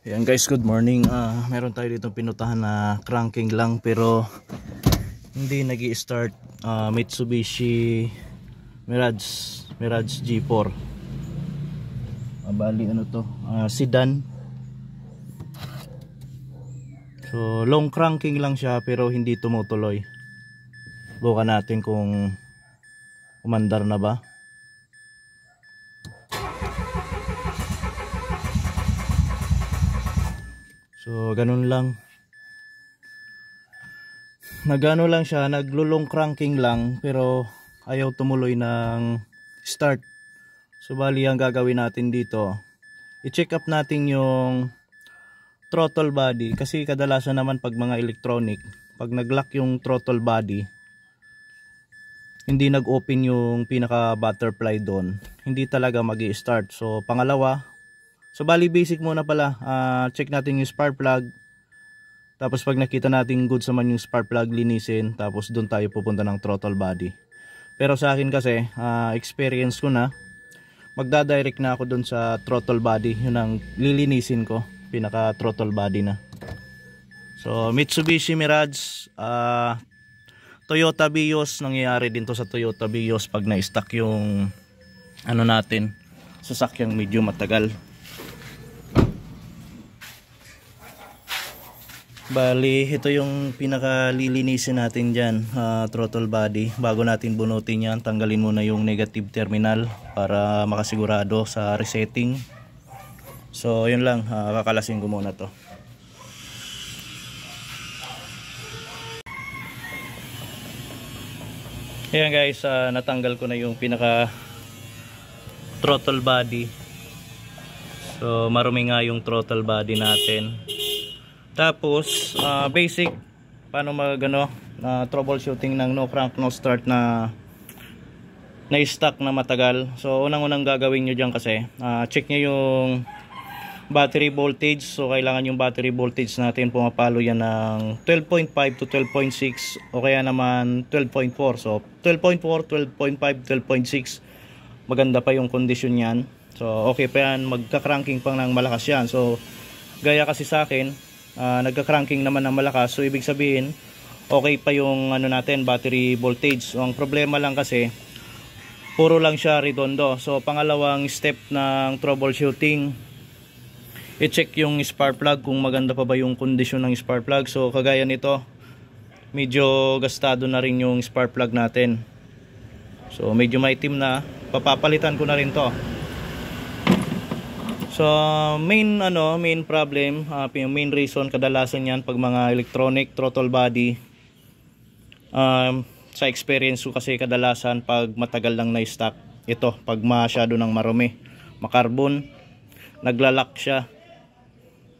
Ayan guys, good morning. Meron tayo dito pinutahan na cranking lang pero hindi nag-i-start. Mitsubishi Mirage G4. Bali ano to? Sedan. So long cranking lang siya pero hindi tumutuloy. Bukan natin kung umandar na ba. So ganun lang. Nagano lang siya, naglulong cranking lang pero ayaw tumuloy ng start. So bali ang gagawin natin dito, i-check up natin yung throttle body kasi kadalasan naman pag mga electronic, pag nag-lock yung throttle body, hindi nag-open yung pinaka butterfly doon, hindi talaga magi-start. So pangalawa, so bali basic muna pala, check natin yung spark plug. Tapos pag nakita natin good sa man yung spark plug, linisin. Tapos doon tayo pupunta ng throttle body. Pero sa akin kasi, experience ko na, magdadirect na ako doon sa throttle body. Yun ang lilinisin ko, pinaka throttle body na. So Mitsubishi Mirage, Toyota Vios. Nangyayari din to sa Toyota Vios pag na-stuck yung ano natin, sasakyang medyo matagal. Bali, ito yung pinakalilinisin natin dyan, throttle body. Bago natin bunutin yan, tanggalin muna yung negative terminal para makasigurado sa resetting. So yun lang, kakalasin ko muna to. Ayan guys, natanggal ko na yung pinaka throttle body. So marumi nga yung throttle body natin. Tapos basic paano magano troubleshooting ng no crank no start na stuck na matagal. So unang-unang gagawin nyo dyan kasi check nyo yung battery voltage. So kailangan yung battery voltage natin pumapalo yan ng 12.5 to 12.6 o kaya naman 12.4. So 12.4, 12.5, 12.6 maganda pa yung condition yan. So okay pa yan, magka-cranking pang ng malakas yan. So gaya kasi sa akin, nagka-cranking naman ng malakas, so ibig sabihin okay pa yung ano natin, battery voltage. So ang problema lang kasi puro lang siya redondo. So pangalawang step ng troubleshooting, i-check yung spark plug kung maganda pa ba yung kondisyon ng spark plug. So kagaya nito, medyo gastado na rin yung spark plug natin. So medyo maitim na, papapalitan ko na rin to. So main problem, main reason kadalasan yan pag mga electronic throttle body, sa experience ko kasi kadalasan pag matagal lang na stock ito, pag masyado ng marumi, makarbon, naglalak siya.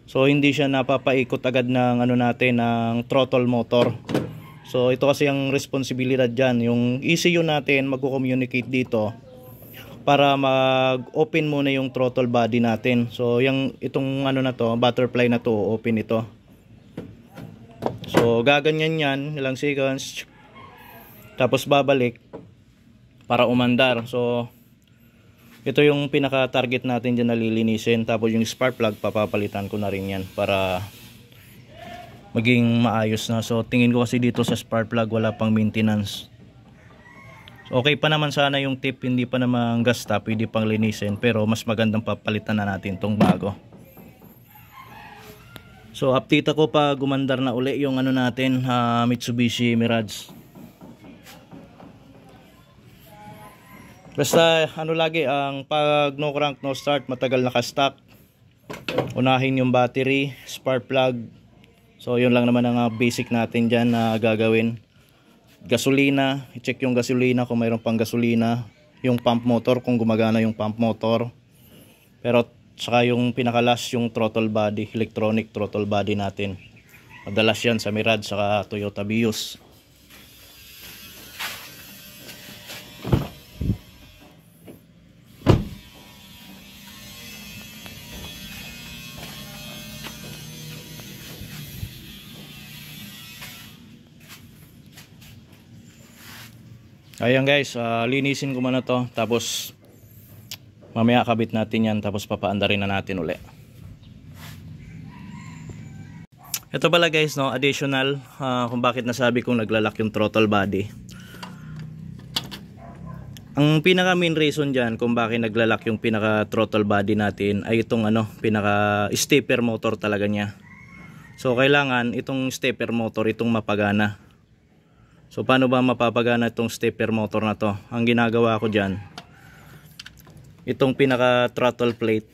So hindi siya napapaikot agad ng ano natin, ng throttle motor. So ito kasi ang responsibilidad dyan, yung ECU natin magko-communicate dito para mag-open muna yung throttle body natin. So itong ano na to, butterfly na to, open ito. So gaganyan yan, ilang seconds, tapos babalik para umandar. So ito yung pinaka target natin dyan na lilinisin. Tapos yung spark plug, papapalitan ko na rin yan para maging maayos na. So tingin ko kasi dito sa spark plug wala pang maintenance. Okay pa naman sana yung tip, hindi pa naman gasta, pwede pang linisin, pero mas magandang papalitan na natin tong bago. So update ako pag gumandar na uli yung ano natin, Mitsubishi Mirage. Basta ano lagi, ang pag no crank no start, matagal naka-stock, unahin yung battery, spark plug. So yun lang naman ang basic natin dyan na gagawin. Gasolina, i-check yung gasolina kung mayroon pang gasolina, yung pump motor kung gumagana yung pump motor. Pero saka yung pinakalas, yung throttle body, electronic throttle body natin. Madalas yan sa Mirage saka Toyota Vios. Ayan guys, linisin ko muna to, tapos mamaya kabit natin yan, tapos papaandarin na natin uli. Ito pala guys, no, additional kung bakit nasabi kong naglalak yung throttle body. Ang pinaka main reason dyan kung bakit naglalak yung pinaka throttle body natin ay itong pinaka stepper motor talaga niya. So kailangan itong stepper motor itong mapagana. So paano ba mapapagana itong stepper motor na to? Ang ginagawa ko dyan, itong pinaka throttle plate,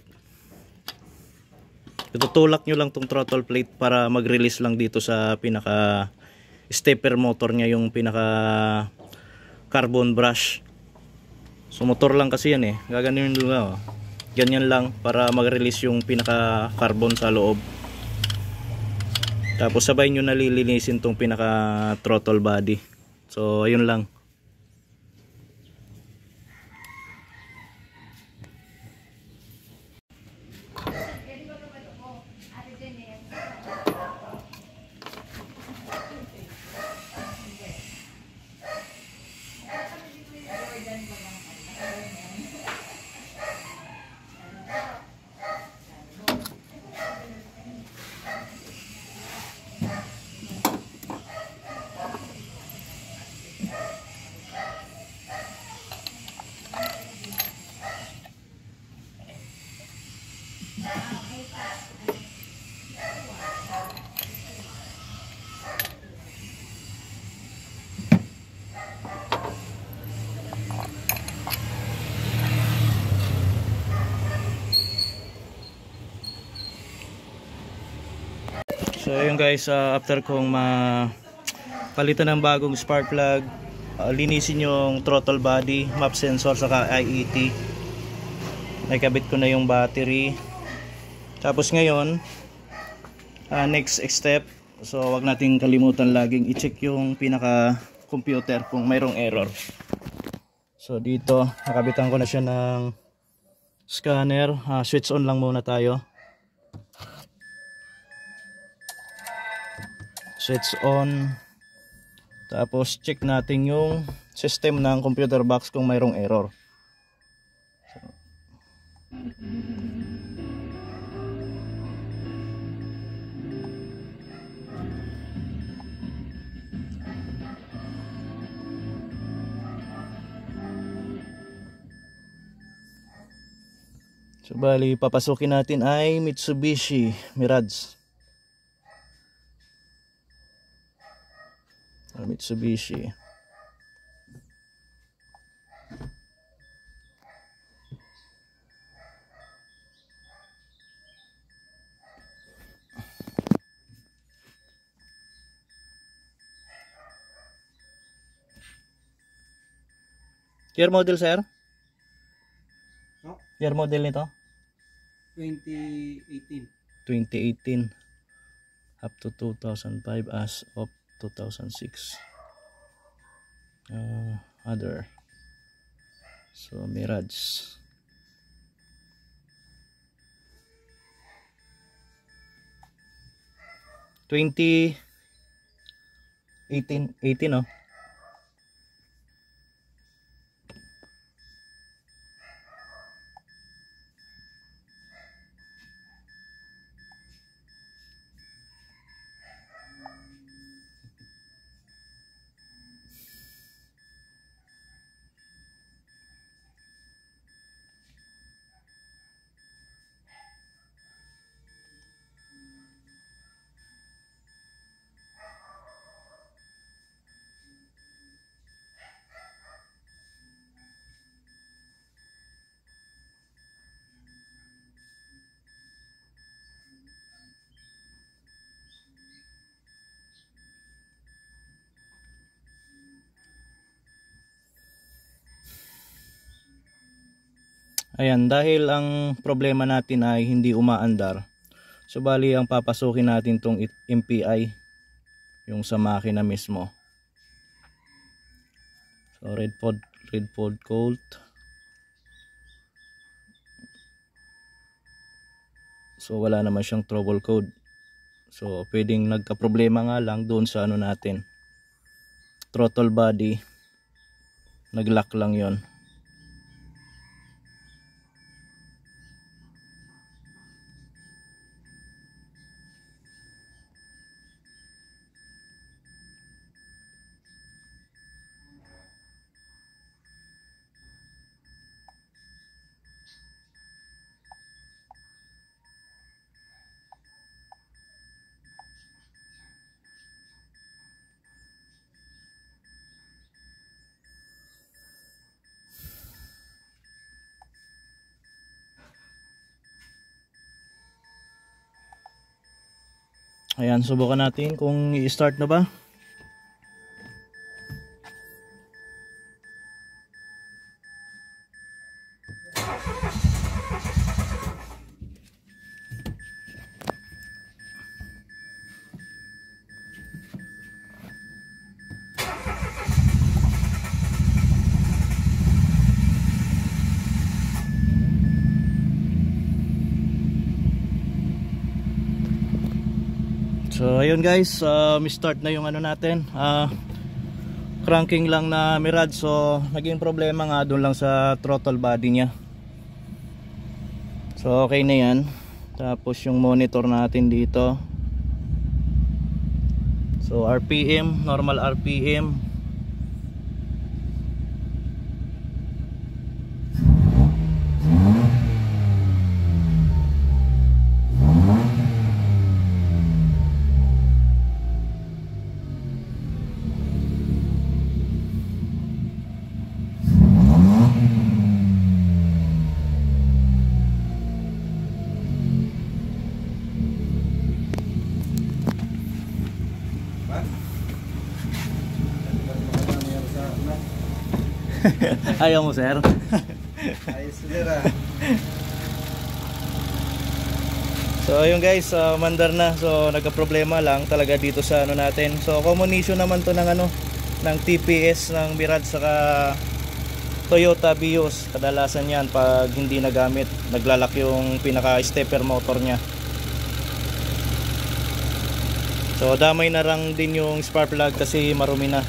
itutulak nyo lang tong throttle plate para mag-release lang dito sa pinaka stepper motor niya yung pinaka carbon brush. So motor lang kasi yan gaganin lang ganyan lang para mag-release yung pinaka carbon sa loob. Tapos sabay nyo nalilinisin tong pinaka throttle body. So ayun lang. So ayun guys, after kong palitan ng bagong spark plug, linisin yung throttle body, map sensor saka IET, nakabit ko na yung battery. Tapos ngayon next step, so wag nating kalimutan laging i-check yung pinaka computer kung mayroong error. So dito nakabitan ko na siya ng scanner. Switch on lang muna tayo. Switch on. Tapos check natin yung system ng computer box kung mayroong error. So bali papasukin natin ay Mitsubishi Mirage. Mitsubishi. Year model sir? No? Year model nito? 2018. 2018 up to 2005 as of 2006. Other. So Mirage. $2018 no? Ayan, dahil ang problema natin ay hindi umaandar, so bali ang papasukin natin tong MPI, yung sa makina mismo. So red pod colt. So wala naman siyang trouble code. So pwedeng nagka-problema nga lang doon sa natin, throttle body, nag-lock lang yon. Ayan, subukan natin kung i-start na ba. So ayun guys, start na yung ano natin, cranking lang na Mirage. So naging problema nga doon lang sa throttle body nya. So okay na yan. Tapos yung monitor natin dito, so RPM, normal RPM. Ayaw mo sir? Ayos nila. So ayun guys, mandar na. So nagka-problema lang talaga dito sa ano natin. So common issue naman to ng ano, ng TPS ng Mirage saka Toyota Vios. Kadalasan yan pag hindi nagamit, naglalak yung pinaka stepper motor nya. So damay na lang din yung spark plug kasi marumi na.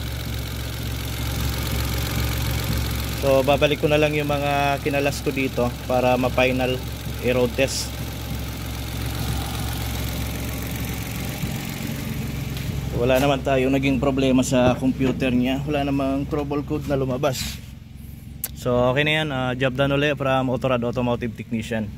So babalik ko na lang yung mga kinalas ko dito para ma-final aero test. Wala naman tayong naging problema sa computer niya. Wala namang trouble code na lumabas. So okay na yan, job done ulit from Autorad Automotive Technician.